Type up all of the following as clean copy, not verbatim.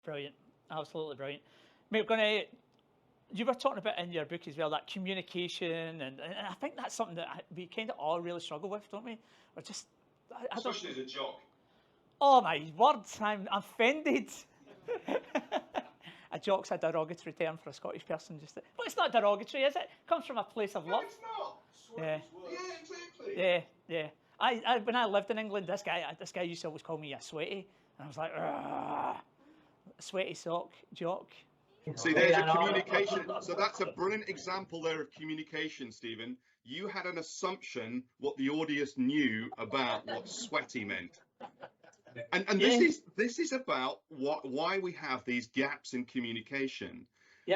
Brilliant. Absolutely brilliant. Mate, we're going to, you were talking about in your book as well, that communication, and I think that's something that we kind of all really struggle with, don't we? Or just, I don't. Especially as a jock. Oh my word, I'm offended. A jock's a derogatory term for a Scottish person. Well, it's not derogatory, is it? It comes from a place of No, love. it's not. Yeah. Yeah, exactly. Yeah. When I lived in England, this guy used to always call me a sweaty, and I was like, sweaty sock jock. See, there's a communication. So that's a brilliant example there of communication, Stephen. You had an assumption what the audience knew about what sweaty meant. And this is about why we have these gaps in communication.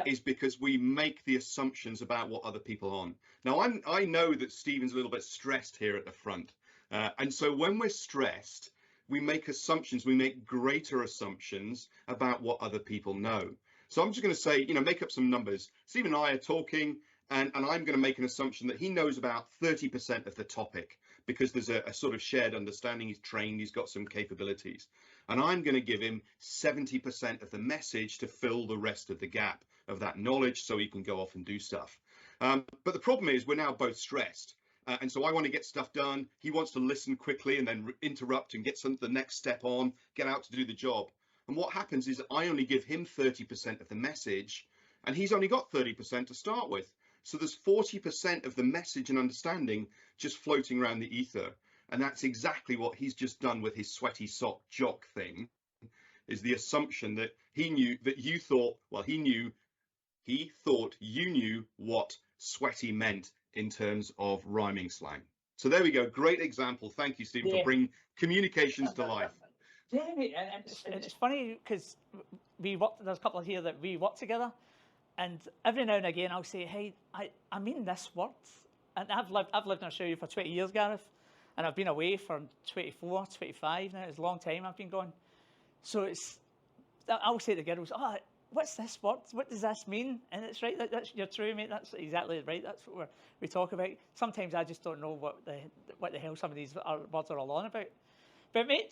Is because we make the assumptions about what other people are on. Now, I know that Stephen's a little bit stressed here at the front. And so when we're stressed, we make assumptions, we make greater assumptions about what other people know. So I'm just going to say, make up some numbers. Stephen and I are talking, and I'm going to make an assumption that he knows about 30% of the topic because there's a sort of shared understanding. He's trained, he's got some capabilities. And I'm going to give him 70% of the message to fill the rest of the gap of that knowledge so he can go off and do stuff. But the problem is we're now both stressed. And so I want to get stuff done. He wants to listen quickly and then interrupt and get the next step on, get out to do the job. And what happens is I only give him 30% of the message, and he's only got 30% to start with. So there's 40% of the message and understanding just floating around the ether. And that's exactly what he's just done with his sweaty sock jock thing, is the assumption that he knew that you thought, well, he thought you knew what sweaty meant in terms of rhyming slang. So there we go. Great example. Thank you, Stephen, for bringing communications to life. Yeah, and it's funny because there's a couple here that we work together, and every now and again I'll say, hey, I mean this word. And I've lived in Australia for 20 years, Gareth, and I've been away for 24, 25 now. It's a long time I've been gone. So I'll say to the girls, what's this word? What does this mean? And it's right, you're true, mate. That's exactly right. That's what we talk about. Sometimes I just don't know what the hell some of these words are all on about. But mate,